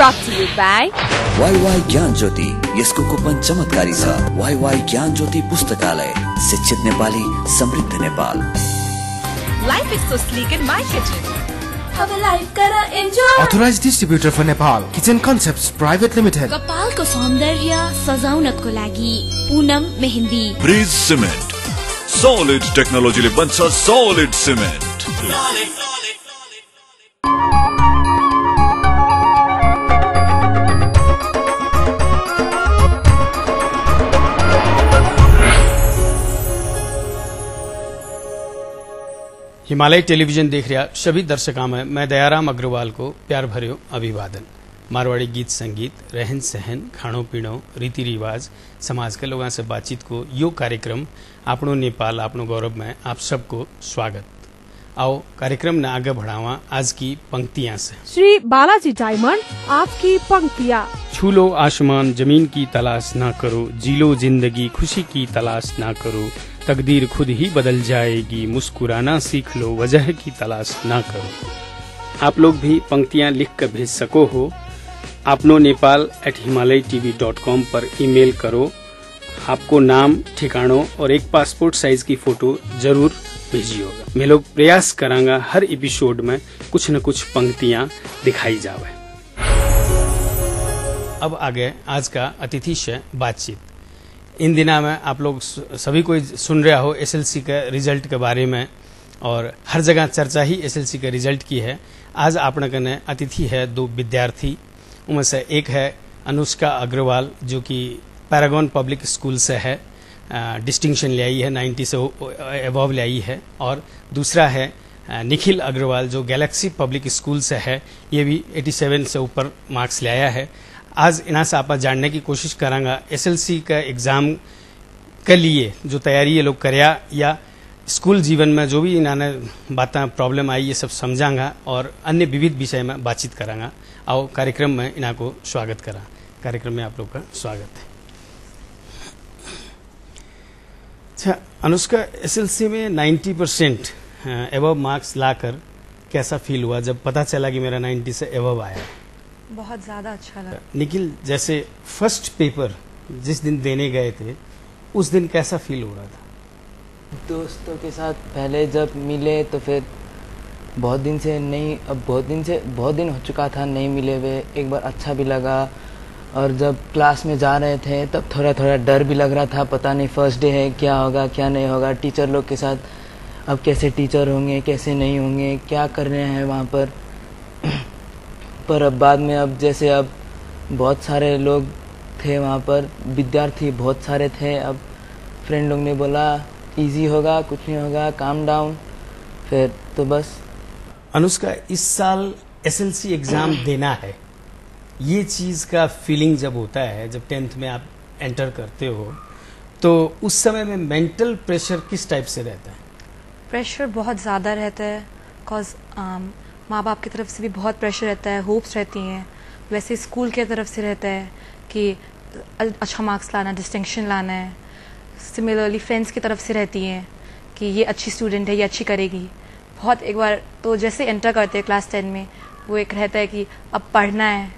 Brought to you by Y Gyan Jyoti यसको coupon चमत्कारी छ। वाई ज्ञान ज्योति पुस्तकालय, शिक्षित नेपाली, समृद्ध Nepal. Life is so sleek in my kitchen. अब लाइफ करा enjoy. Authorized distributor for Nepal, Kitchen Concepts Private Limited. कपालको सौन्दर्य सजाउनको लागि Poonam mehndi. Bridge cement, solid टेक्नोलोजीले बन्छ solid सिमेन्ट। हिमालय टेलीविजन देख रहा सभी दर्शकों में मैं दयाराम अग्रवाल को प्यार भर्यो अभिवादन। मारवाड़ी गीत संगीत, रहन सहन, खाणो पीणो, रीति रिवाज, समाज के लोगों से बातचीत को यो कार्यक्रम आपनो नेपाल आपनो गौरव में आप सबको स्वागत। आओ कार्यक्रम ने आगे बढ़ावा आज की पंक्तियां से। श्री बालाजी डायमंड, आपकी पंक्तियां। छू लो आसमान जमीन की तलाश ना करो, जी लो जिंदगी खुशी की तलाश ना करो, तकदीर खुद ही बदल जाएगी, मुस्कुराना सीख लो वजह की तलाश ना करो। आप लोग भी पंक्तियां लिख कर भेज सको हो। आपनो nepal@himalaytv.com पर ईमेल करो। आपको नाम, ठिकानों और एक पासपोर्ट साइज की फोटो जरूर भेजिएगा। मैं लोग प्रयास करांगा हर एपिसोड में कुछ न कुछ पंक्तियां दिखाई जावे। अब आगे आज का अतिथि से बातचीत। इन दिनों में आप लोग सभी कोई सुन रहा हो एसएलसी के रिजल्ट के बारे में, और हर जगह चर्चा ही एसएलसी के रिजल्ट की है। आज आपने कने अतिथि है दो विद्यार्थी, उनमें से एक है अनुष्का अग्रवाल जो कि पैरागॉन पब्लिक स्कूल से है, डिस्टिंक्शन ले आई है, 90 से एबव ले आई है, और दूसरा है निखिल अग्रवाल जो गैलेक्सी पब्लिक स्कूल से है, ये भी 87 से ऊपर मार्क्स ले आया है। आज इन्हां से आप जानने की कोशिश करांगा एसएलसी का एग्जाम के लिए जो तैयारी ये लोग करया या स्कूल जीवन में जो भी इन्होंने बातें प्रॉब्लम आई ये सब समझांगा और अन्य विविध विषय में बातचीत करांगा। आओ कार्यक्रम में इन्हां को स्वागत करा। कार्यक्रम में आप लोग का स्वागत है। अच्छा अनुष्का, एसएलसी में 90% एबव मार्क्स लाकर कैसा फील हुआ जब पता चला कि मेरा 90 से एबव आया? बहुत ज्यादा अच्छा लगा। निखिल, जैसे फर्स्ट पेपर जिस दिन देने गए थे उस दिन कैसा फील हो रहा था? दोस्तों के साथ पहले जब मिले तो फिर बहुत दिन से नहीं, अब बहुत दिन हो चुका था नहीं मिले हुए। एक बार अच्छा भी लगा, और जब क्लास में जा रहे थे तब थोड़ा थोड़ा डर भी लग रहा था, पता नहीं फर्स्ट डे है क्या होगा क्या नहीं होगा, टीचर लोग के साथ अब कैसे टीचर होंगे कैसे नहीं होंगे, क्या कर रहे हैं वहाँ पर। पर अब बाद में अब जैसे अब बहुत सारे लोग थे वहाँ पर, विद्यार्थी बहुत सारे थे, अब फ्रेंड लोग ने बोला इजी होगा कुछ नहीं होगा, काम डाउन, फिर तो बस। अनुष्का, इस साल एसएलसी एग्जाम देना है, ये चीज का फीलिंग जब होता है, जब 10th में आप एंटर करते हो तो उस समय में मेंटल प्रेशर किस टाइप से रहता है? प्रेशर बहुत ज़्यादा रहता है, बिकॉज माँ बाप की तरफ से भी बहुत प्रेशर रहता है, होप्स रहती हैं, वैसे स्कूल की तरफ से रहता है कि अच्छा मार्क्स लाना, डिस्टिंक्शन लाना है। सिमिलरली फ्रेंड्स की तरफ से रहती हैं कि ये अच्छी स्टूडेंट है, ये अच्छी करेगी। बहुत एक बार तो जैसे एंटर करते हैं क्लास 10 में, वो एक रहता है कि अब पढ़ना है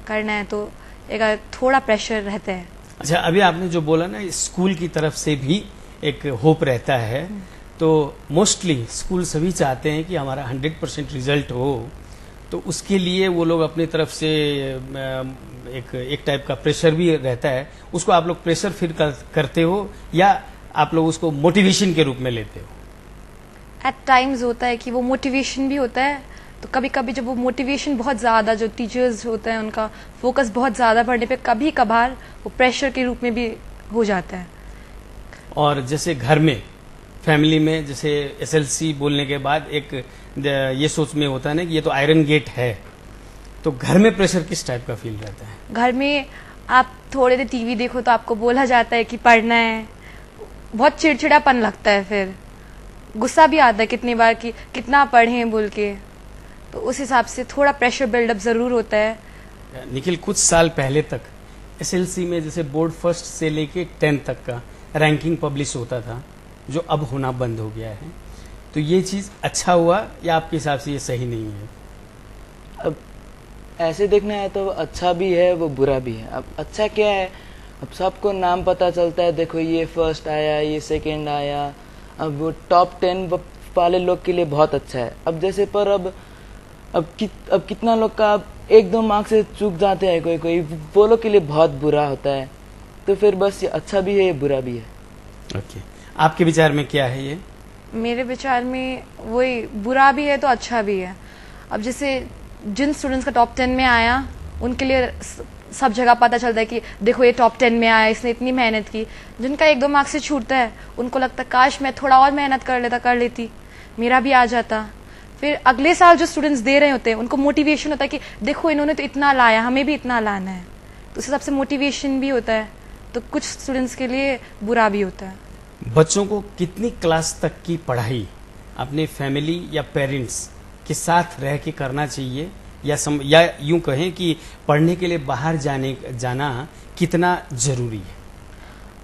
करना है, तो एक थोड़ा प्रेशर रहता है। अच्छा, अभी आपने जो बोला ना स्कूल की तरफ से भी एक होप रहता है, तो मोस्टली स्कूल सभी चाहते हैं कि हमारा 100% रिजल्ट हो, तो उसके लिए वो लोग अपनी तरफ से एक टाइप का प्रेशर भी रहता है। उसको आप लोग प्रेशर फील करते हो या आप लोग उसको मोटिवेशन के रूप में लेते हो? एट टाइम्स होता है कि वो मोटिवेशन भी होता है, तो कभी कभी जब वो मोटिवेशन बहुत ज़्यादा, जो टीचर्स होते हैं उनका फोकस बहुत ज़्यादा पढ़ने पे, कभी कभार वो प्रेशर के रूप में भी हो जाता है। और जैसे घर में, फैमिली में, जैसे एसएलसी बोलने के बाद एक ये सोच में होता है ना कि ये तो आयरन गेट है, तो घर में प्रेशर किस टाइप का फील रहता है? घर में आप थोड़े देर टीवी देखो तो आपको बोला जाता है कि पढ़ना है, बहुत चिड़चिड़ापन लगता है, फिर गुस्सा भी आता है कितनी बार कि कितना पढ़ें बोल के, तो उस हिसाब से थोड़ा प्रेशर बिल्डअप जरूर होता है। निखिल, कुछ साल पहले तक एसएलसी में जैसे बोर्ड फर्स्ट से लेके 10th तक का रैंकिंग पब्लिश होता था, जो अब होना बंद हो गया है, तो ये चीज अच्छा हुआ या आपके हिसाब से ये सही नहीं है? अब ऐसे देखना है तो वो अच्छा भी है, वो बुरा भी है। अब अच्छा क्या है, अब सबको नाम पता चलता है, देखो ये फर्स्ट आया, ये सेकंड आया। अब वो टॉप 10 वाले लोग के लिए बहुत अच्छा है। अब जैसे पर अब कितना लोग का अब 1-2 मार्क्स से चूक जाते हैं कोई, वो लोग के लिए बहुत बुरा होता है। तो फिर बस ये अच्छा भी है, ये बुरा भी है। ओके, आपके विचार में क्या है ये? मेरे विचार में वही बुरा भी है तो अच्छा भी है। अब जैसे जिन स्टूडेंट्स का टॉप 10 में आया, उनके लिए सब जगह पता चलता है कि देखो ये टॉप 10 में आया, इसने इतनी मेहनत की। जिनका 1-2 मार्क्स से छूटता है, उनको लगता है काश मैं थोड़ा और मेहनत कर लेती, मेरा भी आ जाता। फिर अगले साल जो स्टूडेंट्स दे रहे होते हैं, उनको मोटिवेशन होता है कि देखो इन्होंने तो इतना लाया, हमें भी इतना लाना है। तो उस हिसाब से मोटिवेशन भी होता है। तो कुछ स्टूडेंट्स के लिए बुरा भी होता है। बच्चों को कितनी क्लास तक की पढ़ाई अपने फैमिली या पेरेंट्स के साथ रह के करना चाहिए, या यूं कहें कि पढ़ने के लिए बाहर जाना कितना जरूरी है?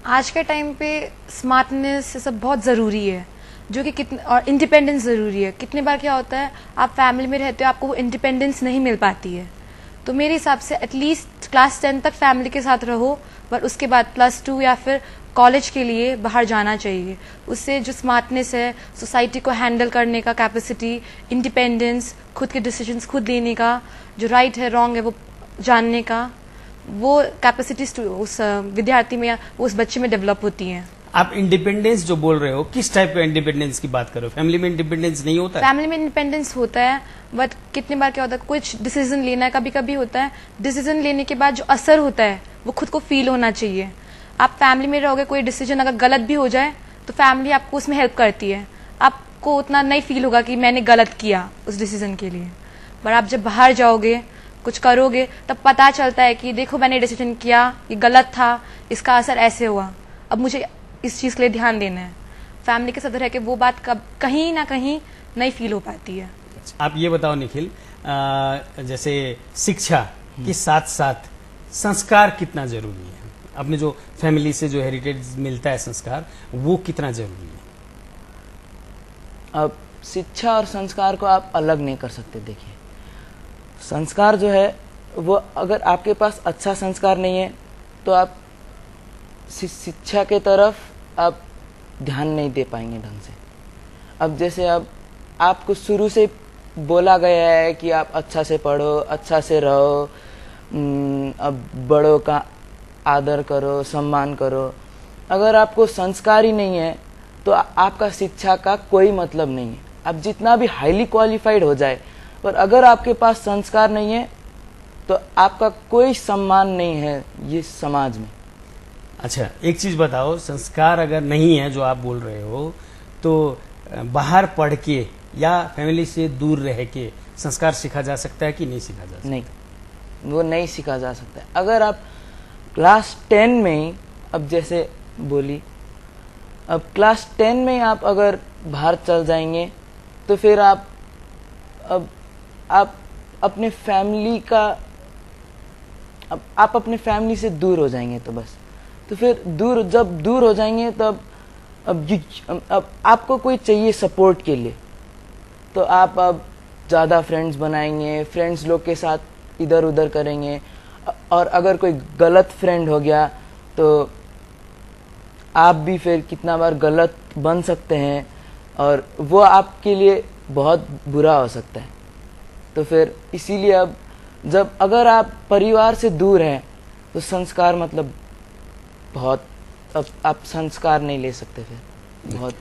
आज के टाइम पे स्मार्टनेस सब बहुत ज़रूरी है, जो कि और इंडिपेंडेंस ज़रूरी है। कितने बार क्या होता है, आप फैमिली में रहते हो, आपको वो इंडिपेंडेंस नहीं मिल पाती है। तो मेरे हिसाब से एटलीस्ट क्लास 10 तक फैमिली के साथ रहो, पर उसके बाद +2 या फिर कॉलेज के लिए बाहर जाना चाहिए। उससे जो स्मार्टनेस है, सोसाइटी को हैंडल करने का कैपेसिटी, इंडिपेंडेंस, खुद के डिसीजंस खुद लेने का, जो राइट है रॉन्ग है वो जानने का, वो कैपेसिटी उस विद्यार्थी में या उस बच्चे में डेवलप होती हैं। आप इंडिपेंडेंस जो बोल रहे हो, किस टाइप का इंडिपेंडेंस की बात कर रहे हो? फैमिली में इंडिपेंडेंस नहीं होता है? फैमिली में इंडिपेंडेंस होता है, बट कितने बार क्या होता है, कुछ डिसीजन लेना है, कभी कभी होता है डिसीजन लेने के बाद जो असर होता है वो खुद को फील होना चाहिए। आप फैमिली में रहोगे, कोई डिसीजन अगर गलत भी हो जाए तो फैमिली आपको उसमें हेल्प करती है, आपको उतना नहीं फील होगा कि मैंने गलत किया उस डिसीजन के लिए। पर आप जब बाहर जाओगे, कुछ करोगे, तब पता चलता है कि देखो मैंने डिसीजन किया, ये गलत था, इसका असर ऐसे हुआ, अब मुझे इस चीज़ के लिए ध्यान देना है। फैमिली के साथ रह के वो बात कहीं ना कहीं नहीं फील हो पाती है। आप ये बताओ निखिल, जैसे शिक्षा के साथ साथ संस्कार कितना जरूरी है? अपने जो फैमिली से जो हेरिटेज मिलता है संस्कार, वो कितना जरूरी है? अब शिक्षा और संस्कार को आप अलग नहीं कर सकते। देखिए, संस्कार जो है वो, अगर आपके पास अच्छा संस्कार नहीं है तो आप शिक्षा के तरफ आप ध्यान नहीं दे पाएंगे ढंग से। अब जैसे अब आपको शुरू से बोला गया है कि आप अच्छा से पढ़ो, अच्छा से रहो, अब बड़ों का आदर करो, सम्मान करो। अगर आपको संस्कार ही नहीं है तो आपका शिक्षा का कोई मतलब नहीं है। आप जितना भी हाईली क्वालिफाइड हो जाए, पर अगर आपके पास संस्कार नहीं है तो आपका कोई सम्मान नहीं है ये समाज में। अच्छा, एक चीज बताओ, संस्कार अगर नहीं है जो आप बोल रहे हो, तो बाहर पढ़ के या फैमिली से दूर रह के संस्कार सीखा जा सकता है कि नहीं सीखा जा सकता? नहीं, वो नहीं सीखा जा सकता है। अगर आप क्लास 10 में ही, अब जैसे बोली, अब क्लास 10 में आप अगर बाहर चल जाएंगे तो फिर आप अपने फैमिली का, आप अपने फैमिली से दूर हो जाएंगे। तो बस, तो फिर जब दूर हो जाएंगे तब अब आपको कोई चाहिए सपोर्ट के लिए, तो आप अब ज़्यादा फ्रेंड्स बनाएंगे, फ्रेंड्स लोग के साथ इधर उधर करेंगे, और अगर कोई गलत फ्रेंड हो गया तो आप भी फिर कितना बार गलत बन सकते हैं, और वो आपके लिए बहुत बुरा हो सकता है। तो फिर इसीलिए अब जब अगर आप परिवार से दूर हैं तो संस्कार मतलब बहुत, अब आप संस्कार नहीं ले सकते फिर बहुत।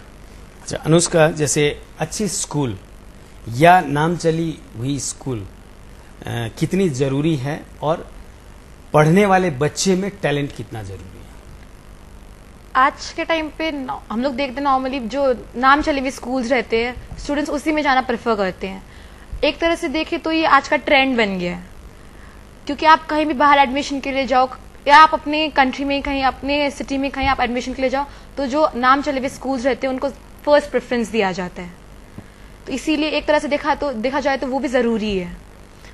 अच्छा अनुष्का, जैसे अच्छी स्कूल या नाम चली हुई स्कूल कितनी जरूरी है, और पढ़ने वाले बच्चे में टैलेंट कितना जरूरी है? आज के टाइम पे हम लोग देखते हैं नॉर्मली जो नाम चले हुए स्कूल्स रहते हैं, स्टूडेंट्स उसी में जाना प्रेफर करते हैं। एक तरह से देखें तो ये आज का ट्रेंड बन गया है, क्योंकि आप कहीं भी बाहर एडमिशन के लिए जाओ, या आप अपने कंट्री में कहीं, अपने सिटी में कहीं आप एडमिशन के लिए जाओ, तो जो नाम चले हुए स्कूल्स रहते हैं उनको फर्स्ट प्रेफरेंस दिया जाता है। तो इसीलिए एक तरह से देखा जाए तो वो भी ज़रूरी है।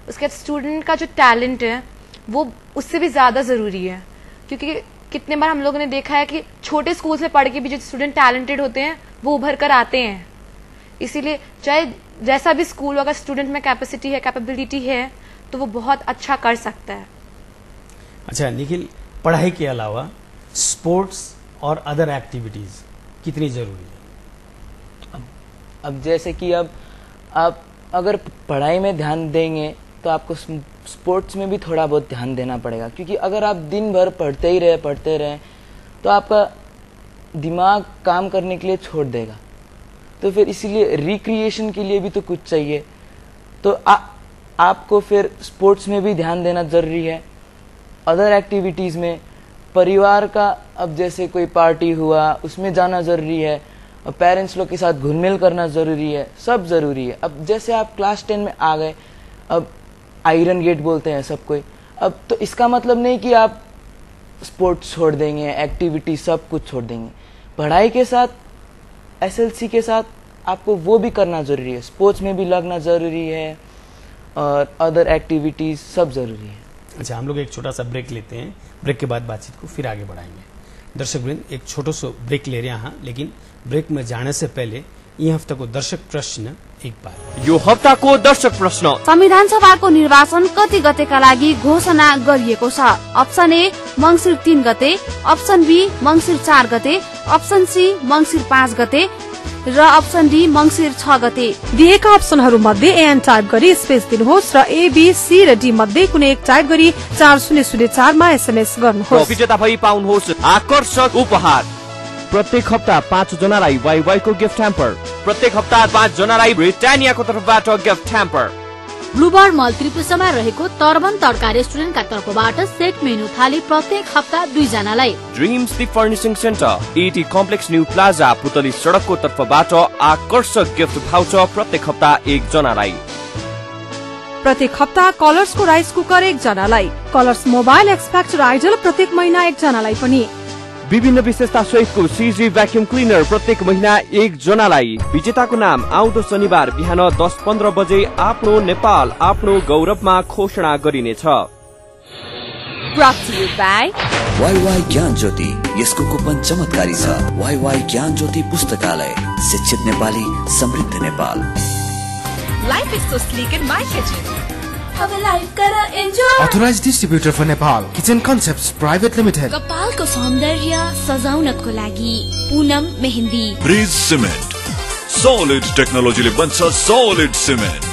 उसके बाद स्टूडेंट का जो टैलेंट है वो उससे भी ज़्यादा ज़रूरी है, क्योंकि कितने बार हम लोगों ने देखा है कि छोटे स्कूल्स में पढ़ के भी जो स्टूडेंट टैलेंटेड होते हैं वो उभर कर आते हैं, इसीलिए चाहे जैसा भी स्कूल, अगर स्टूडेंट में कैपेसिटी है, कैपेबिलिटी है, तो वो बहुत अच्छा कर सकता है। अच्छा निखिल, पढ़ाई के अलावा स्पोर्ट्स और अदर एक्टिविटीज कितनी जरूरी है? अब जैसे कि अब आप अगर पढ़ाई में ध्यान देंगे तो आपको स्पोर्ट्स में भी थोड़ा बहुत ध्यान देना पड़ेगा, क्योंकि अगर आप दिन भर पढ़ते रहे तो आपका दिमाग काम करने के लिए छोड़ देगा। तो फिर इसीलिए रिक्रिएशन के लिए भी तो कुछ चाहिए, तो आपको फिर स्पोर्ट्स में भी ध्यान देना ज़रूरी है। अदर एक्टिविटीज़ में परिवार का, अब जैसे कोई पार्टी हुआ उसमें जाना ज़रूरी है, और पेरेंट्स लोग के साथ घुल-मिल करना ज़रूरी है, सब ज़रूरी है। अब जैसे आप क्लास 10 में आ गए, अब आयरन गेट बोलते हैं सब कोई, अब तो इसका मतलब नहीं कि आप स्पोर्ट्स छोड़ देंगे, एक्टिविटी सब कुछ छोड़ देंगे। पढ़ाई के साथ, एसएलसी के साथ आपको वो भी करना ज़रूरी है, स्पोर्ट्स में भी लगना ज़रूरी है, और अदर एक्टिविटीज़ सब ज़रूरी है। अच्छा, हम लोग एक छोटा सा ब्रेक लेते हैं, ब्रेक के बाद बातचीत को फिर आगे बढ़ाएंगे। दर्शक वृंद, एक छोटो सो ब्रेक ले रहे हैं यहाँ, लेकिन ब्रेक में जाने से पहले यी हप्ताको दर्शक प्रश्न एक बार। यो हप्ताको दर्शक प्रश्न, संविधान सभाको निर्वाचन कति गतेका लागि घोषणा गरिएको छ? अप्सन ए मंसिर 3 गते, अप्सन बी मंसिर 4 गते, अप्सन सी मंसिर 5 गते र अप्सन डी मंसिर 6 गते। दिएका अप्सनहरू मध्ये एन टाइप गरी स्पेस दिनुहोस् र ए, बी, सी र डी मध्ये कुनै एक टाइप गरी 4004 मा एसएमएस गर्नुहोस्। विजेता भई पाउनुहोस् आकर्षक उपहार। प्रत्येक हप्ता 5 जनालाई वाईवाई को गिफ्ट ह्याम्पर, प्रत्येक हप्ता 5 जनालाई ब्रिटानियाको तर्फबाट गिफ्ट ह्याम्पर। ब्लूबर्ड मल त्रिपुरामा रहेको तर्बन तड्का रेस्टुरेन्टका तर्फबाट सेट मेनु थाली प्रत्येक हप्ता 2 जनालाई। Dreams the furnishing centre, AT complex new plaza पुतली सडकको तर्फबाट आकर्षक गिफ्ट भाउचर प्रत्येक हप्ता 1 जनालाई। प्रत्येक हप्ता कलर्सको राइस कुकर 1 जनालाई, Colors mobile X factor idol प्रत्येक महिना 1 जनालाई पनि। विभिन्न विशेषता सहितको सीजी भ्याक्युम क्लिनर प्रत्येक महिना 1 जनालाई। विजेताको नाम आउँदो शनिबार बिहान 10:15 बजे आफ्नो नेपाल आफ्नो गौरवमा घोषणा गरिनेछ। Brought to you by WaiWai ज्ञान ज्योति, यसको कुपन चमत्कारी छ। वाईवाई ज्ञान ज्योति पुस्तकालय, शिक्षित नेपाली, समृद्ध Nepal. Life is so sleek in my kitchen. अब लाइफ कर enjoy. Authorized distributor for Nepal, Kitchen Concepts Private Limited. कपालको सौन्दर्य सजाउनको लागि Poonam mehndi. Bridge cement, solid टेक्नोलोजीले बन्छ सॉलिड सिमेन्ट।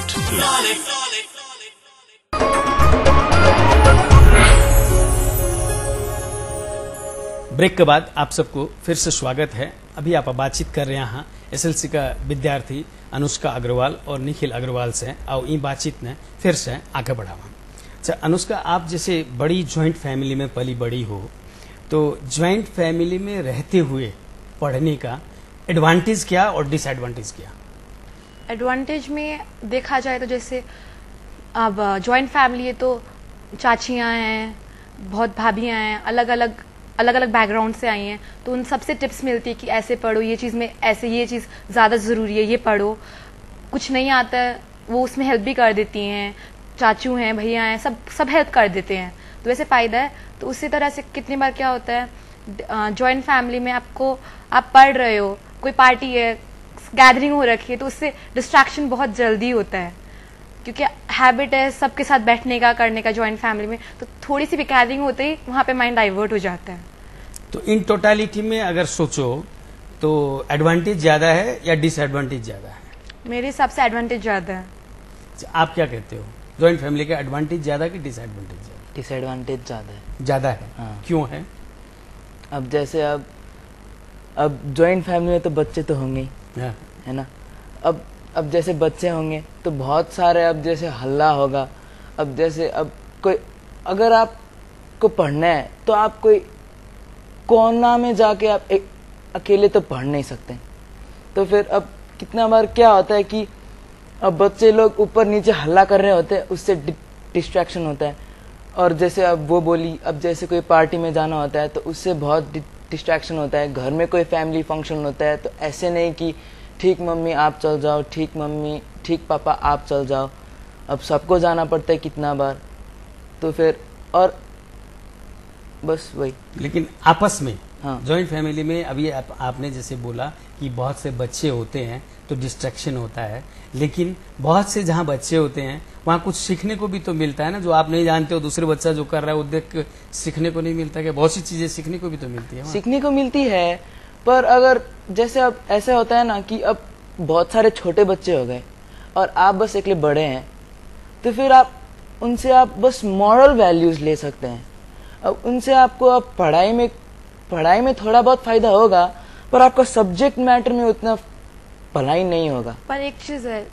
ब्रेक के बाद आप सबको फिर से स्वागत है। अभी आप बातचीत कर रहे हैं एसएलसी का विद्यार्थी अनुष्का अग्रवाल और निखिल अग्रवाल से, और इन बातचीत ने फिर से आगे बढ़ावा। अच्छा अनुष्का, आप जैसे बड़ी ज्वाइंट फैमिली में पली बड़ी हो, तो ज्वाइंट फैमिली में रहते हुए पढ़ने का एडवांटेज क्या और डिसएडवांटेज क्या? एडवांटेज में देखा जाए तो जैसे अब जॉइंट फैमिली है तो चाचियाँ हैं, बहुत भाभियाँ हैं, अलग अलग बैकग्राउंड से आई हैं, तो उन सबसे टिप्स मिलती है कि ऐसे पढ़ो, ये चीज़ में ऐसे, ये चीज़ ज़्यादा ज़रूरी है, ये पढ़ो। कुछ नहीं आता है वो उसमें हेल्प भी कर देती हैं, चाचू हैं, भैया हैं, सब हेल्प कर देते हैं, तो वैसे फ़ायदा है। तो उसी तरह से कितनी बार क्या होता है जॉइंट फैमिली में आप पढ़ रहे हो, कोई पार्टी है, गैदरिंग हो रखी है, तो उससे डिस्ट्रैक्शन बहुत जल्दी होता है, क्योंकि हैबिट है सबके साथ बैठने का, करने का जॉइंट फैमिली में, तो थोड़ी सी भी गैदरिंग होते ही वहाँ पे माइंड डाइवर्ट हो जाता है। तो इन टोटालिटी में अगर सोचो तो एडवांटेज ज्यादा है या डिसएडवांटेज ज्यादा है? मेरे हिसाब से एडवांटेज ज्यादा है। आप क्या कहते हो, जॉइंट फैमिली का एडवांटेज ज्यादा कि डिसएडवांटेज ज्यादा? डिसएडवांटेज ज़्यादा है। ज्यादा है? हाँ। क्यों है? अब जैसे अब जॉइंट फैमिली में तो बच्चे तो होंगे ही, हाँ। है ना। अब जैसे बच्चे होंगे तो बहुत सारे, अब जैसे हल्ला होगा, अब जैसे अब कोई, अगर आपको पढ़ना है तो आप कोई कोना में जाके आप एक अकेले तो पढ़ नहीं सकते, तो फिर अब कितना बार क्या होता है कि अब बच्चे लोग ऊपर नीचे हल्ला कर रहे होते हैं, उससे डिस्ट्रैक्शन होता है। और जैसे अब वो बोली, अब जैसे कोई पार्टी में जाना होता है तो उससे बहुत डिस्ट्रैक्शन होता है। घर में कोई फैमिली फंक्शन होता है तो ऐसे नहीं कि ठीक मम्मी आप चल जाओ, ठीक मम्मी, ठीक पापा आप चल जाओ, अब सबको जाना पड़ता है कितना बार, तो फिर और बस वही। लेकिन आपस में हाँ। जॉइंट फैमिली में अभी आपने जैसे बोला कि बहुत से बच्चे होते हैं, तो तो डिस्ट्रैक्शन होता है, लेकिन बहुत से जहाँ बच्चे होते हैं वहाँ कुछ सीखने को भी तो मिलता है ना, जो आप नहीं जानते हो दूसरे बच्चा जो कर रहा है वो देख के सीखने को नहीं मिलता, क्या बहुत सी चीजें सीखने को भी तो मिलती है। सीखने को मिलती है, पर अगर जैसे अब ऐसा होता है ना कि अब बहुत सारे छोटे बच्चे हो गए और आप बस अकेले बड़े हैं, तो फिर आप उनसे आप बस मॉरल वैल्यूज ले सकते हैं। अब उनसे आपको अब पढ़ाई में थोड़ा बहुत फायदा होगा, पर आपका सब्जेक्ट मैटर में उतना भलाई नहीं होगा। पर एक चीज है,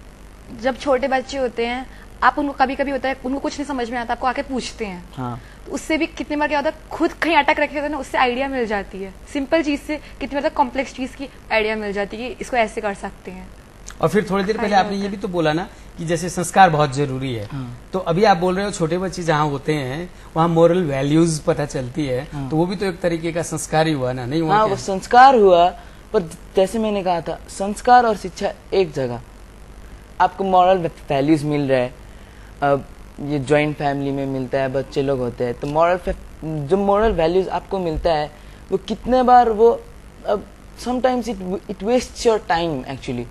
जब छोटे बच्चे होते हैं आप उनको कभी कभी होता है उनको कुछ नहीं समझ में आता, आपको आके पूछते हैं। हाँ। तो उससे भी कितनी बार क्या होता है, खुद कहीं अटक रखे होते हैं ना, उससे आइडिया मिल जाती है। सिंपल चीज से कितनी बार कॉम्प्लेक्स चीज की आइडिया मिल जाती है कि इसको ऐसे कर सकते हैं। और फिर थोड़ी देर पहले आपने ये भी तो बोला ना कि जैसे संस्कार बहुत जरूरी है। तो अभी आप बोल रहे हो छोटे बच्चे जहाँ होते हैं वहाँ मोरल वैल्यूज पता चलती है, तो वो भी तो एक तरीके का संस्कार ही हुआ ना, नहीं हुआ? हाँ, वो संस्कार हुआ, पर जैसे मैंने कहा था संस्कार और शिक्षा एक जगह। आपको मॉरल वैल्यूज मिल रहा है, अब ये जॉइंट फैमिली में मिलता है, बच्चे लोग होते हैं, तो जो मॉरल वैल्यूज आपको मिलता है वो कितने बार वो अब sometimes it waste your time actually.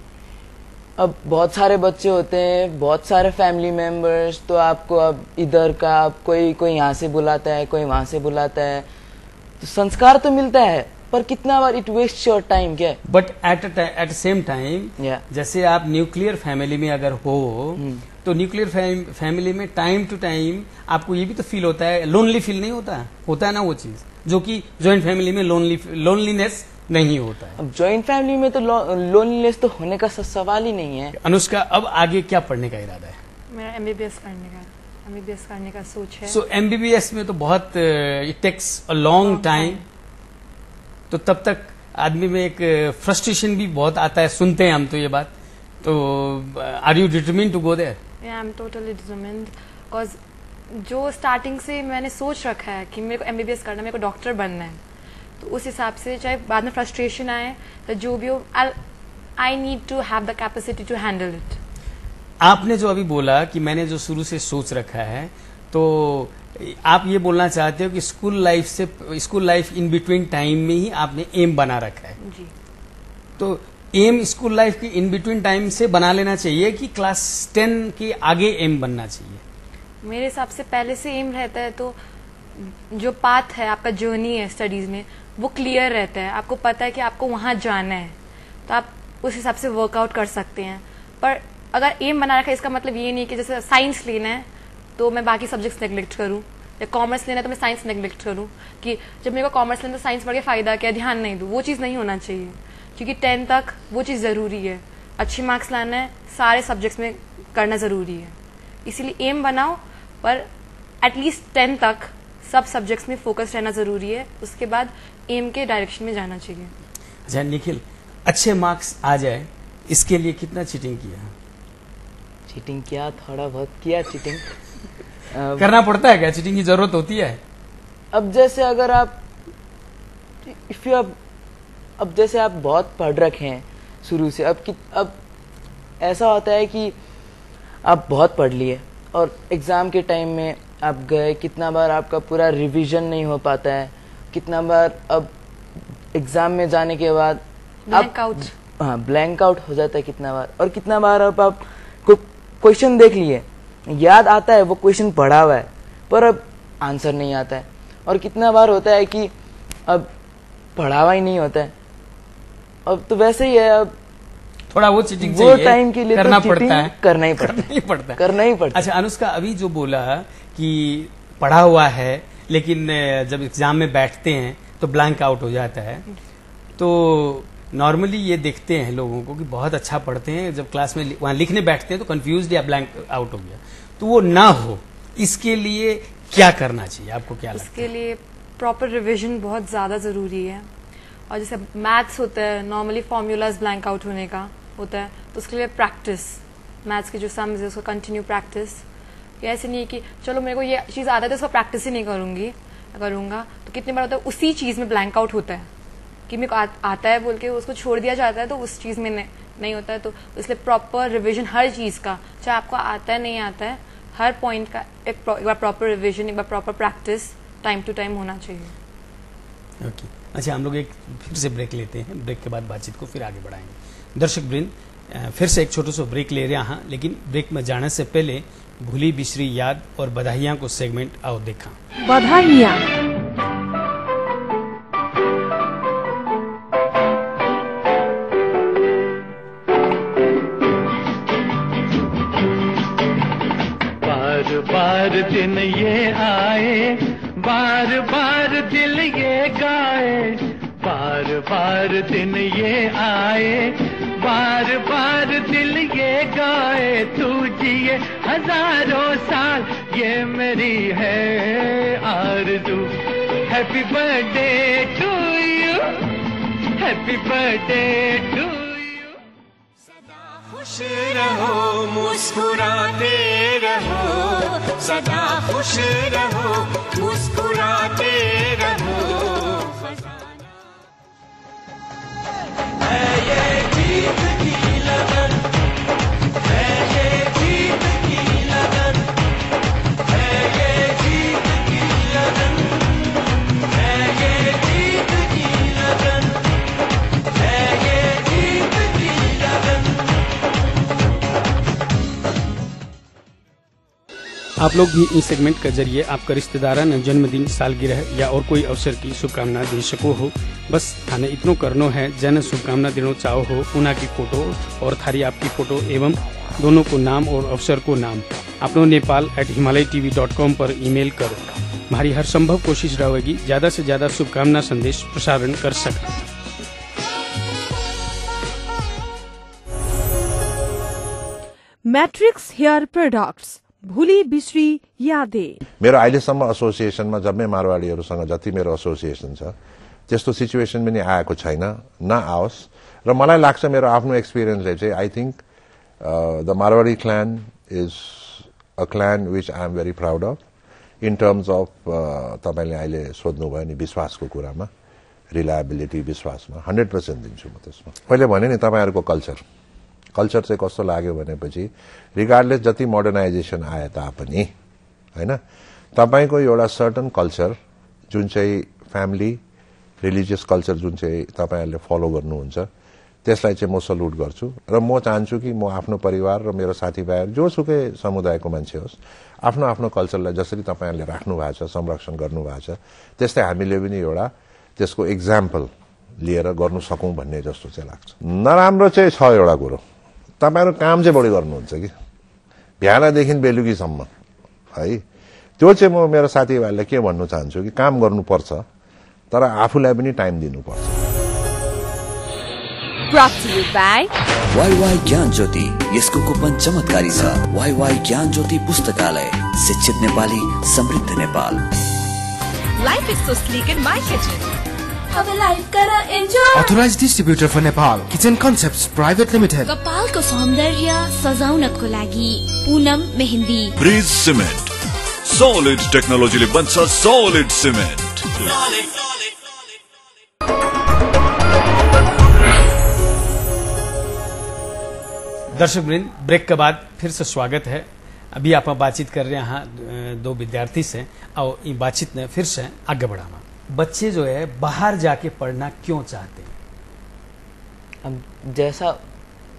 अब बहुत सारे बच्चे होते हैं, बहुत सारे फैमिली मेंबर्स, तो आपको अब इधर का कोई यहाँ से बुलाता है, कोई वहां से बुलाता है, तो संस्कार तो मिलता है पर कितना बार इट वेस्ट योर टाइम। क्या बट एट सेम टाइम जैसे आप न्यूक्लियर फैमिली में अगर हो तो न्यूक्लियर फैमिली में टाइम टू टाइम आपको ये भी तो फील होता है, लोनली फील नहीं होता है ना वो चीज, जो कि जॉइंट फैमिली में लोनलीनेस नहीं होता है। अब जॉइंट फैमिली में तो लोनलीनेस तो होने का सवाल ही नहीं है। अनुष्का, अब आगे क्या पढ़ने का इरादा है? मेरा एमबीबीएस करने का सोच है। सो एमबीबीएस में तो बहुत it takes a long time, तो तब तक आदमी में एक फ्रस्ट्रेशन भी बहुत आता है, सुनते हैं हम तो ये बात। तो are you determined to go there? I am totally determined, because जो स्टार्टिंग से मैंने सोच रखा है कि मेरे को एमबीबीएस करना है, मेरे को डॉक्टर बनना है, तो उस हिसाब से चाहे बाद में फ्रस्ट्रेशन आए तो जो भी हो, I need to have the capacity to handle it. आपने जो अभी बोला कि मैंने जो शुरू से सोच रखा है, तो आप ये बोलना चाहते हो कि school life in between time में ही आपने एम बना रखा है? जी। तो एम स्कूल लाइफ की इन बिटवीन टाइम से बना लेना चाहिए कि क्लास 10 के आगे एम बनना चाहिए? मेरे हिसाब से पहले से एम रहता है तो जो पाथ है आपका, जर्नी है स्टडीज में, वो क्लियर रहता है, आपको पता है कि आपको वहां जाना है, तो आप उस हिसाब से वर्कआउट कर सकते हैं। पर अगर एम बना रखा है इसका मतलब ये नहीं कि जैसे साइंस लेना है तो मैं बाकी सब्जेक्ट्स नेग्लेक्ट करूं, या कॉमर्स लेना है तो मैं साइंस नेग्लेक्ट करूं, कि जब मेरे को कॉमर्स लेना तो साइंस पढ़ के फायदा क्या, ध्यान नहीं दूं। वो चीज़ नहीं होना चाहिए, क्योंकि 10 तक वो चीज़ ज़रूरी है। अच्छे मार्क्स लाना है, सारे सब्जेक्ट्स में करना ज़रूरी है, इसीलिए एम बनाओ, पर एटलीस्ट 10 तक सब सब्जेक्ट्स में फोकस रहना ज़रूरी है, उसके बाद एम के डायरेक्शन में जाना चाहिए। अच्छा निखिल, अच्छे मार्क्स आ जाए इसके लिए कितना चीटिंग किया? चीटिंग किया, थोड़ा बहुत किया चीटिंग। करना पड़ता है क्या? चीटिंग की जरूरत होती है? अब जैसे अगर आप अब जैसे आप बहुत पढ़ रखे हैं शुरू से, अब ऐसा होता है कि आप बहुत पढ़ लिए और एग्जाम के टाइम में आप गए, कितना बार आपका पूरा रिवीजन नहीं हो पाता है, कितना बार अब एग्जाम में जाने के बाद ब्लैंक आउट, हाँ ब्लैंक आउट हो जाता है कितना बार, और कितना बार अब आप क्वेश्चन देख लिए, याद आता है वो क्वेश्चन पढ़ा हुआ है, पर अब आंसर नहीं आता है, और कितना बार होता है कि अब पढ़ा हुआ ही नहीं होता है। अब तो वैसे ही है, अब थोड़ा वो चीटिंग वो टाइम के लिए करना तो पड़ता है, करना ही पड़ता है। अच्छा अनुष्का, अभी जो बोला कि पढ़ा हुआ है लेकिन जब एग्जाम में बैठते हैं तो ब्लैंक आउट हो जाता है, तो नॉर्मली ये देखते हैं लोगों को कि बहुत अच्छा पढ़ते हैं, जब क्लास में वहां लिखने बैठते हैं तो कंफ्यूज्ड या ब्लैंक आउट हो गया, तो वो ना हो इसके लिए क्या करना चाहिए, आपको क्या लगता है? इसके लिए प्रॉपर रिविजन बहुत ज़्यादा ज़रूरी है, और जैसे मैथ्स होता है नॉर्मली फॉर्मूलाज ब्लैंक आउट होने का होता है, तो उसके लिए प्रैक्टिस, मैथ्स के जो सम्स है उसको कंटिन्यू प्रैक्टिस। या ऐसे नहीं कि चलो मेरे को ये चीज़ आता है तो उसको प्रैक्टिस ही नहीं करूँगा, तो कितनी बार होता है उसी चीज़ में ब्लैंक आउट होता है कि मेरे को आता है बोल के उसको छोड़ दिया जाता है, तो उस चीज़ में नहीं होता है। तो इसलिए प्रॉपर रिविजन हर चीज़ का, चाहे आपको आता है नहीं आता है, हर पॉइंट का एक बार प्रॉपर रिविजन, एक बार proper practice time to time होना चाहिए। ओके अच्छा, हम लोग एक फिर से ब्रेक लेते हैं, ब्रेक के बाद बातचीत को फिर आगे बढ़ाएंगे। दर्शक वृंद, फिर से एक छोटो सो ब्रेक ले रहे हैं, लेकिन ब्रेक में जाने से पहले भूली बिसरी याद और बधाइयां को सेगमेंट आओ देखा। बधाइयां। बार बार दिन ये आए, बार बार दिल ये गाए, बार बार दिन ये आए, बार बार दिल ये गाए, तू जिए हजारों साल ये मेरी है आरज़ू। Happy birthday to you, happy birthday to you. सदा खुश रहो, मुस्कुराते रहो, सदा खुश रहो, मुस्कुराते रहो। है ये जीत की लगन, है ये जीत की लगन, है ये जीत की लगन, है ये जीत की लगन, है ये जीत की लगन। आप लोग भी इस सेगमेंट के जरिए आपका रिश्तेदारान जन्मदिन, सालगिरह या और कोई अवसर की शुभकामना दे सको हो। बस थाने इतनो करनो है, जन शुभकामना देना चाहो हो, उना की फोटो और थारी आपकी फोटो एवं दोनों को नाम और अवसर को नाम अपनो nepal@himalayatv.com पर ईमेल करो। हमारी हर संभव कोशिश रहेगी ज्यादा से ज्यादा शुभकामना संदेश प्रसारण कर सका। मैट्रिक्स हेयर प्रोडक्ट्स, भूली बिसरी यादें। मेरो अहिलेसम्म एसोसिएसनमा जम्मै मारवाडीहरूसँग जति मेरो एसोसिएसन छ त्यस्तो सिचुएसन पनि आएको छैन, नआओस्। र मलाई लाग्छ मेरो आफ्नो एक्सपिरियन्सले चाहिँ I think the Marwadi clan is a clan which I am very proud of in terms of तपाईले अहिले सोध्नुभयो नि विश्वासको कुरामा, रिलायबिलिटी, विश्वासमा 100% दिन्छु म त्यसमा। पहिले भने नि तपाईहरुको कल्चर चाहिँ कस्तो लाग्यो भनेपछि रिगार्डलेस जति मोडर्नाइजेसन आए तापनि हैन, तपाईको एउटा सर्टन कल्चर जुन चाहिँ फ्यामिली रिलिजियस कल्चर जुन चाहिँ तपाईहरुले फलो गर्नुहुन्छ त्यसलाई चाहिँ म सल्युट गर्छु। र म चाहन्छु कि म आफ्नो परिवार र मेरो साथीभाइहरु जोसुकै समुदायको मान्छे होस्, आफ्नो आफ्नो कल्चरलाई जसरी तपाईहरुले राख्नु भएको छ, संरक्षण गर्नु भएको छ, त्यस्तै हामीले पनि एउटा त्यसको एक्जाम्पल लिएर गर्नु सकौं भन्ने जस्तो चाहिँ लाग्छ। नराम्रो चाहिँ छ एउटा कुरो, तपाईहरु काम चाहिँ बढी गर्नुहुन्छ कि बिहानदेखि बेलुकीसम्म है। त्यो चाहिँ म मेरो साथीभाइहरुलाई के भन्नु चाहन्छु कि काम गर्नुपर्छ तर आफूलाई पनि टाइम दिनुपर्छ। Brought to you by YY ज्ञान ज्योति, यसको कुपन चमत्कारी छ। YY ज्ञान ज्योति पुस्तकालय, शिक्षित नेपाली, समृद्ध Nepal. Life is so sleek in my kitchen. अब लाइफ कर enjoy. Authorized distributor for Nepal, Kitchen Concepts Private Limited. कपालको सौन्दर्य सजाउनको लागि Poonam mehndi. Bridge cement, solid टेक्नोलोजीले बन्छ सॉलिड सिमेन्ट। दर्शक वृंद, ब्रेक के बाद फिर से स्वागत है। अभी आप बातचीत कर रहे हैं दो विद्यार्थी से, और ये बातचीत ने फिर से आगे बढ़ाना। बच्चे जो है बाहर जाके पढ़ना क्यों चाहते हैं? अब जैसा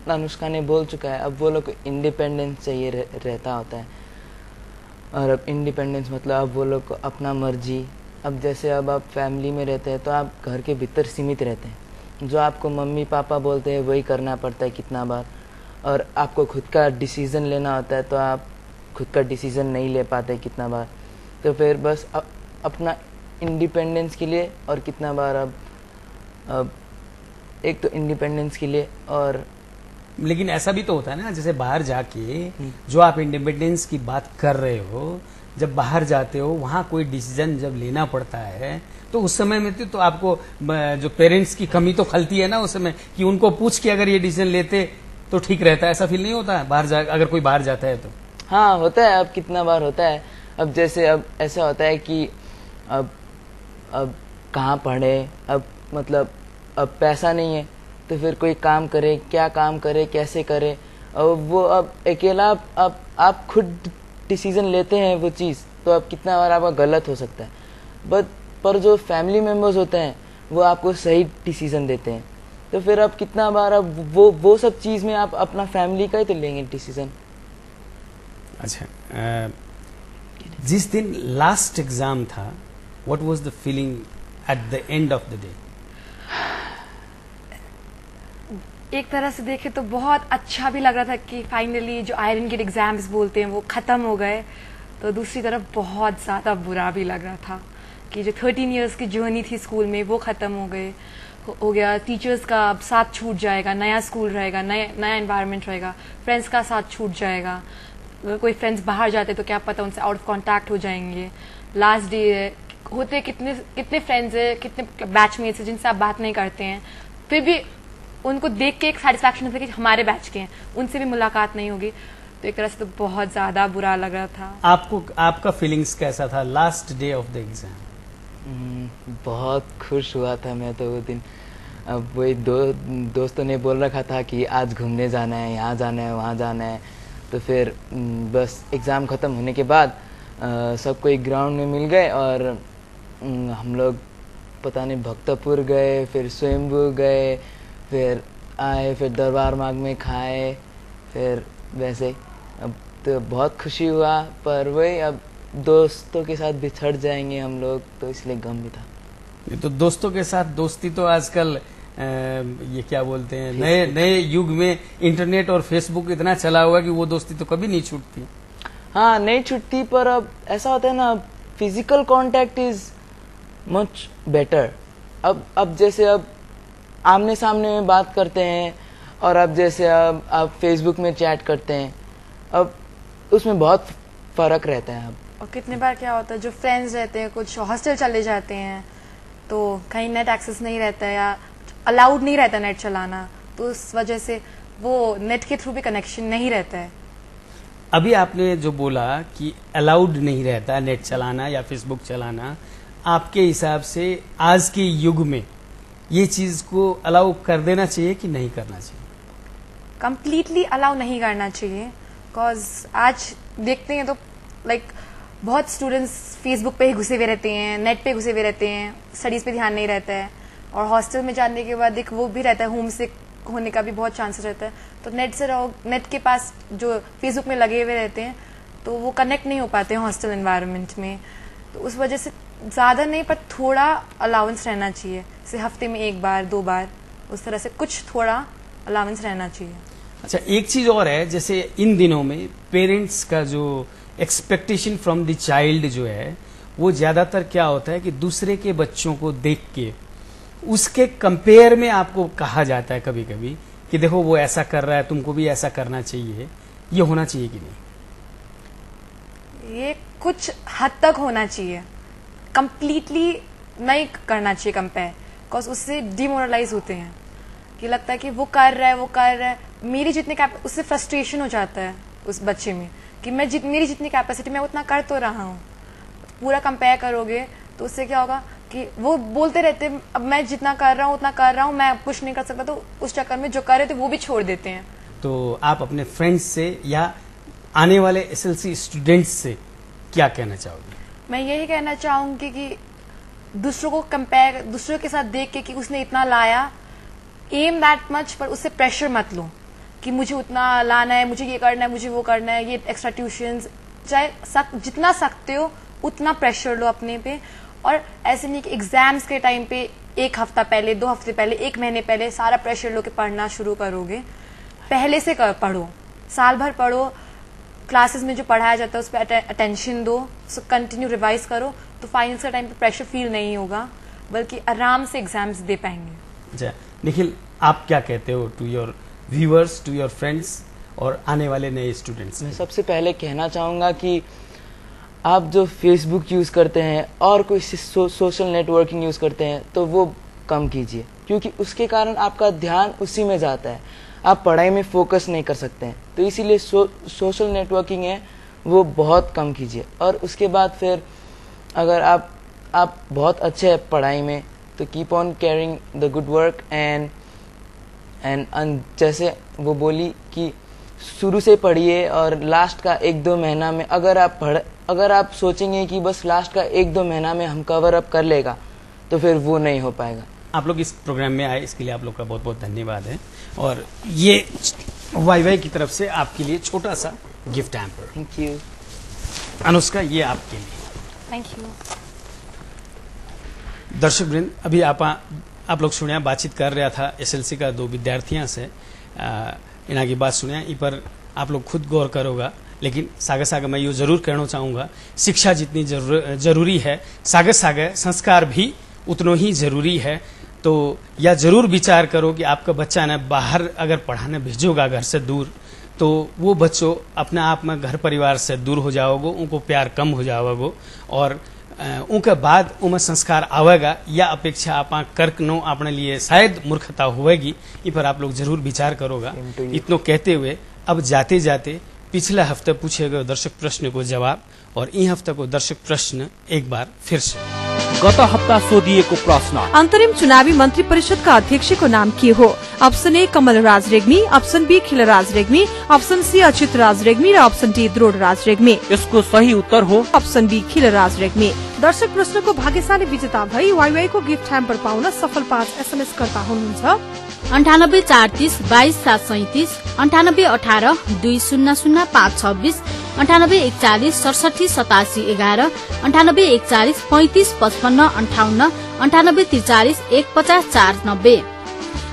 अनुष्का ने बोल चुका है, अब वो लोग को इंडिपेंडेंस चाहिए रहता होता है। और अब इंडिपेंडेंस मतलब अब वो लोग को अपना मर्जी। अब जैसे अब आप फैमिली में रहते हैं तो आप घर के भीतर सीमित रहते हैं, जो आपको मम्मी पापा बोलते हैं वही करना पड़ता है कितना बार। और आपको खुद का डिसीज़न लेना होता है तो आप खुद का डिसीज़न नहीं ले पाते कितना बार। तो फिर बस अपना इंडिपेंडेंस के लिए, और कितना बार अब एक तो इंडिपेंडेंस के लिए। और लेकिन ऐसा भी तो होता है ना, जैसे बाहर जाके जो आप इंडिपेंडेंस की बात कर रहे हो, जब बाहर जाते हो वहाँ कोई डिसीजन जब लेना पड़ता है तो उस समय में तो आपको जो पेरेंट्स की कमी तो खलती है ना उस समय, कि उनको पूछ के अगर ये डिसीजन लेते तो ठीक रहता है। ऐसा फील नहीं होता है बाहर जा, अगर कोई बाहर जाता है तो? हाँ होता है, अब कितना बार होता है। अब जैसे अब ऐसा होता है कि अब कहाँ पढ़े, अब मतलब अब पैसा नहीं है तो फिर कोई काम करे, क्या काम करे, कैसे करे। और वो अब अकेला आप खुद डिसीजन लेते हैं वो चीज़, तो अब कितना बार आपका गलत हो सकता है। पर जो फैमिली मेम्बर्स होते हैं वो आपको सही डिसीजन देते हैं। तो फिर अब कितना बार अब वो सब चीज़ में आप अपना फैमिली का ही तो लेंगे डिसीजन। अच्छा, जिस दिन लास्ट एग्जाम था, what was the feeling at the end of the day? एक तरह से देखे तो बहुत अच्छा भी लग रहा था कि फाइनली जो आयरन गेट एग्जाम्स बोलते हैं वो ख़त्म हो गए। तो दूसरी तरफ बहुत ज़्यादा बुरा भी लग रहा था कि जो 13 इयर्स की जर्नी थी स्कूल में वो ख़त्म हो गया। टीचर्स का अब साथ छूट जाएगा, नया स्कूल रहेगा, नया एनवायरनमेंट रहेगा, फ्रेंड्स का साथ छूट जाएगा। अगर कोई फ्रेंड्स बाहर जाते तो क्या पता उनसे आउट ऑफ कॉन्टैक्ट हो जाएंगे। लास्ट डे है, होते कितने फ्रेंड्स है, कितने बैचमेट्स हैं जिनसे आप बात नहीं करते हैं, फिर भी उनको देख के एक सेटिस्फैक्शन होता है कि हमारे बैच के हैं, उनसे भी मुलाकात नहीं होगी। तो एक तरह से तो बहुत ज्यादा बुरा लग रहा था। आपका फीलिंग्स कैसा था last day of the exam? बहुत खुश हुआ था मैं तो वो दिन। अब वही दोस्तों ने बोल रखा था कि आज घूमने जाना है, यहाँ जाना है, वहाँ जाना है। तो फिर बस एग्ज़ाम ख़त्म होने के बाद सबको एक ग्राउंड में मिल गए और हम लोग पता नहीं भक्तपुर गए, फिर स्वयंभू गए, फिर आए, फिर दरबार मार्ग में खाए, फिर वैसे। अब तो बहुत खुशी हुआ, पर वही अब दोस्तों के साथ बिछड़ जाएंगे हम लोग, तो इसलिए गम भी था। ये तो दोस्तों के साथ दोस्ती तो आजकल ये क्या बोलते हैं, नए युग में इंटरनेट और फेसबुक इतना चला हुआ कि वो दोस्ती तो कभी नहीं छूटती। हाँ, नहीं छूटती, पर अब ऐसा होता है ना, physical contact is much better. अब जैसे अब आमने सामने में बात करते हैं, और अब जैसे अब आप फेसबुक में चैट करते हैं, अब उसमें बहुत फर्क रहता है। अब और कितने बार क्या होता है, जो फ्रेंड्स रहते हैं कुछ हॉस्टल चले जाते हैं तो कहीं नेट एक्सेस नहीं रहता है या अलाउड नहीं रहता नेट चलाना, तो उस वजह से वो नेट के थ्रू भी कनेक्शन नहीं रहता है। अभी आपने जो बोला कि अलाउड नहीं रहता नेट चलाना या फेसबुक चलाना, आपके हिसाब से आज के युग में ये चीज को अलाउ कर देना चाहिए कि नहीं करना चाहिए? कंप्लीटली अलाउ नहीं करना चाहिए, बिकॉज आज देखते हैं तो बहुत स्टूडेंट्स फेसबुक पे ही घुसे हुए रहते हैं, नेट पे घुसे हुए रहते हैं, स्टडीज पे ध्यान नहीं रहता है। और हॉस्टल में जाने के बाद एक वो भी रहता है, होम सिक होने का भी बहुत चांसेस रहता है। तो नेट से रहो, नेट के पास जो फेसबुक में लगे हुए रहते हैं तो वो कनेक्ट नहीं हो पाते हैं हॉस्टल एनवायरनमेंट में। तो उस वजह से ज़्यादा नहीं पर थोड़ा अलाउंस रहना चाहिए, जैसे हफ्ते में 1 बार 2 बार, उस तरह से कुछ थोड़ा अलाउंस रहना चाहिए। अच्छा, एक चीज और है, जैसे इन दिनों में पेरेंट्स का जो एक्सपेक्टेशन फ्रॉम द चाइल्ड जो है, वो ज्यादातर क्या होता है कि दूसरे के बच्चों को देख के उसके कंपेयर में आपको कहा जाता है कभी कभी कि देखो वो ऐसा कर रहा है, तुमको भी ऐसा करना चाहिए। ये होना चाहिए कि नहीं? ये कुछ हद तक होना चाहिए, कंप्लीटली नहीं करना चाहिए कंपेयर, बिकॉज उससे डिमोरलाइज होते हैं कि लगता है कि वो कर रहा है, मेरी जितनी उससे फ्रस्ट्रेशन हो जाता है उस बच्चे में कि मेरी जितनी कैपेसिटी मैं उतना कर तो रहा हूँ। पूरा कंपेयर करोगे तो उससे क्या होगा कि वो बोलते रहते हैं अब मैं जितना कर रहा हूँ उतना कर रहा हूँ, मैं कुछ नहीं कर सकता, तो उस चक्कर में जो कर रहे थे वो भी छोड़ देते हैं। तो आप अपने फ्रेंड्स से या आने वाले एसएलसी स्टूडेंट्स से क्या कहना चाहोगे? मैं यही कहना चाहूंगी कि दूसरों को कंपेयर, दूसरों के साथ देख के कि उसने इतना लाया, एम दैट मच, पर उससे प्रेशर मत लो कि मुझे उतना लाना है, मुझे ये करना है, मुझे वो करना है, ये एक्स्ट्रा ट्यूशंस, चाहे जितना सकते हो उतना प्रेशर लो अपने पे। और ऐसे नहीं कि एग्जाम्स के टाइम पे 1 हफ्ता पहले, 2 हफ्ते पहले, 1 महीने पहले सारा प्रेशर लो के पढ़ना शुरू करोगे। पहले से पढ़ो, साल भर पढ़ो, क्लासेस में जो पढ़ाया जाता है उस पर अटेंशन दो, कंटिन्यू रिवाइज करो, तो फाइनल्स के टाइम पे प्रेशर फील नहीं होगा, बल्कि आराम से एग्जाम्स दे पाएंगे। अच्छा निखिल, आप क्या कहते हो to your viewers, to your friends और आने वाले नए स्टूडेंट्स? मैं सबसे पहले कहना चाहूँगा कि आप जो फेसबुक यूज़ करते हैं और कोई सोशल नेटवर्किंग यूज़ करते हैं तो वो कम कीजिए, क्योंकि उसके कारण आपका ध्यान उसी में जाता है, आप पढ़ाई में फोकस नहीं कर सकते हैं। तो इसीलिए सोशल नेटवर्किंग है वो बहुत कम कीजिए। और उसके बाद फिर अगर आप बहुत अच्छे हैं पढ़ाई में तो keep on carrying the good work and जैसे वो बोली कि शुरू से पढ़िए और लास्ट का 1-2 महीना में अगर आप सोचेंगे कि बस लास्ट का 1-2 महीना में हम कवर अप कर लेगा तो फिर वो नहीं हो पाएगा। आप लोग इस प्रोग्राम में आए, इसके लिए आप लोग का बहुत बहुत धन्यवाद है। और ये वाई की तरफ से आपके लिए छोटा सा gift hamper. Thank you. Anushka, ये आपके लिए। Thank you. दर्शक वृंद, अभी आप लोग सुनिया बातचीत कर रहा था SLC का 2 विद्यार्थियों से, इन्हां की बात सुनिया, इ पर आप लोग खुद गौर करोगा। लेकिन सागे सागे मैं ये जरूर कहना चाहूँगा, शिक्षा जितनी जरूरी है, सागे सागे संस्कार भी उतना ही जरूरी है। तो या जरूर विचार करो कि आपका बच्चा ना बाहर अगर पढ़ाने भेजोगा घर से दूर, तो वो बच्चों अपने आप में घर परिवार से दूर हो जाओगे, उनको प्यार कम हो जाओगे और उनके बाद उनमें संस्कार आवेगा या अपेक्षा आप कर्क नो अपने लिए शायद मूर्खता होगी। इन पर आप लोग जरूर विचार करोगा। इतना कहते हुए अब जाते जाते पिछले हफ्ते पूछे गए दर्शक प्रश्न को जवाब और इन हफ्ते को दर्शक प्रश्न एक बार फिर से। गत हप्ता सोधिएको प्रश्न, अन्तरिम चुनावी मन्त्री परिषदका अध्यक्षको नाम के हो? Option A Kamal Raj Regmi, option B Khilraj Regmi, option C Achyut Raj Regmi र अप्सन डी द्रोण राज रेग्मी। यसको सही उत्तर हो अप्सन बी खिलराज रेग्मी। दर्शक प्रश्नको भाग्यशाली विजेता भई वाईवाई को गिफ्ट ह्याम्पर पाउन सफल 5 SMS कर्ता हुनुहुन्छ। 98 430 22 737, 98 18 200 526, 98 41 67 87 11, 98 41 35 55 58, 98 43 150 490।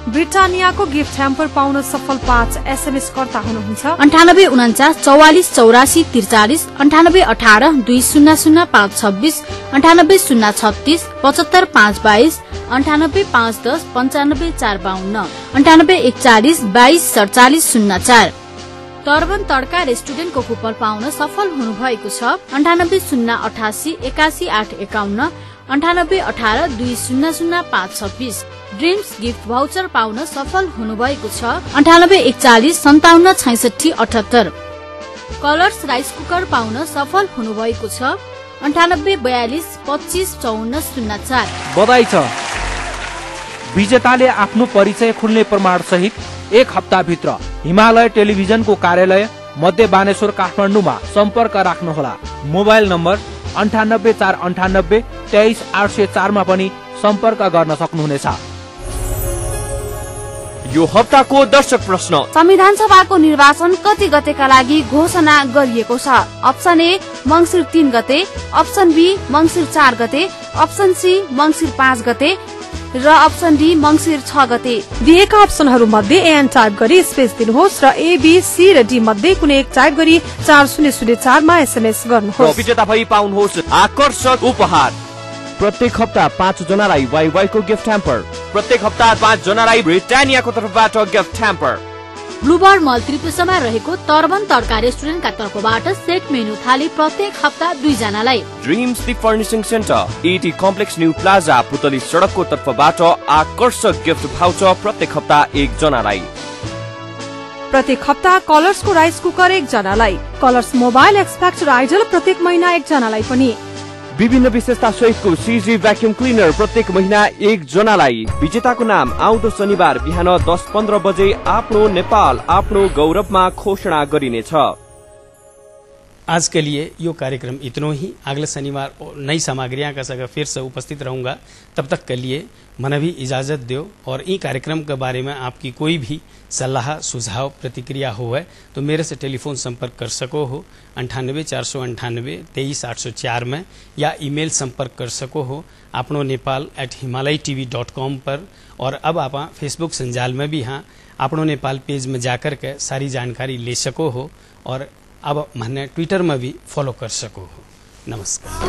ब्रिटानियाको गिफ्ट ह्याम्पर पाउन सफल 5 SMS कर्ता हुनुहुन्छ। 98 49 44 84 43, 98 18 200 526, 98 036 75 522, 98 510 95 452, 98 41 22 47 04। तर्बन तड्का रेस्टुरेन्टको कुपन पाउन सफल हुनुभएको छ। 98 088 81 851, 98 18 200 526। ड्रिम्स गिफ्ट भाउचर पाउन सफल हुनुभएको छ। 98 41 57 66 78। कलर्स राइस कुकर पाउन सफल हुनुभएको छ। 98 42 25 54 04। बधाई छ। विजेताले आफ्नो परिचय खुल्ने प्रमाण सहित 1 हप्ता भित्र हिमालय टेलिभिजनको कार्यालय मध्य बानेश्वर काठमाडौँमा सम्पर्क राख्नुहोला। मोबाइल नम्बर 98 498 23 804 मा पनि सम्पर्क गर्न सक्नुहुनेछ। यो हप्ताको दर्शक प्रश्न, संविधान सभाको निर्वाचन कति गतेका लागि घोषणा गरिएको छ? अप्सन ए मंसिर 3 गते, अप्सन बी मंसिर 4 गते, अप्सन सी मंसिर 5 गते र अप्सन डी मंसिर 6 गते। दिएका अप्सनहरू मध्ये एन टाइप गरी स्पेस दिनुहोस् र A B C raw D मध्ये कुनै एक टाइप गरी 4004 मा SMS गर्नुहोस्। विजेता भई पाउनुहोस् आकर्षक उपहार। प्रत्येक हप्ता 5 जनालाई वाईवाई को गिफ्ट ह्याम्पर, प्रत्येक हप्ता 5 जनालाई ब्रिटानियाको तर्फबाट गिफ्ट ह्याम्पर। ब्लूबर्ड मल त्रिपुरामा रहेको तर्बन तड्का रेस्टुरेन्टका तर्फबाट सेट मेनु थाली प्रत्येक हप्ता 2 जनालाई। Dreams the furnishing centre AT complex new plaza पुतली सडकको तर्फबाट आकर्षक गिफ्ट भाउचर प्रत्येक हप्ता 1 जनालाई। प्रत्येक हप्ता कलर्सको राइस कुकर 1 जनालाई। कलर्स मोबाइल एक्सपेक्टर आइडल प्रत्येक महिना 1 जनालाई पनि। विभिन्न विशेषता सहितको सीजी भ्याक्युम क्लिनर प्रत्येक महीना 1 जनालाई। विजेताको नाम आउँदो शनिबार बिहान 10:15 बजे आफ्नो नेपाल आफ्नो गौरवमा घोषणा गरिनेछ। आज के लिए यो कार्यक्रम इतना ही। अगले शनिवार नई सामग्रियां का सगा फिर से उपस्थित रहूंगा। तब तक के लिए मन भी इजाजत दो। और इस कार्यक्रम के बारे में आपकी कोई भी सलाह सुझाव प्रतिक्रिया हो है तो मेरे से टेलीफोन संपर्क कर सको हो 98 498 23 804 में, या ईमेल संपर्क कर सको हो अपनो nepal@himalaytv.com पर। और अब आप फेसबुक संजाल में भी हाँ अपनो नेपाल पेज में जाकर के सारी जानकारी ले सको हो। और अब मैंने ट्विटर में भी फॉलो कर सको हो। नमस्कार।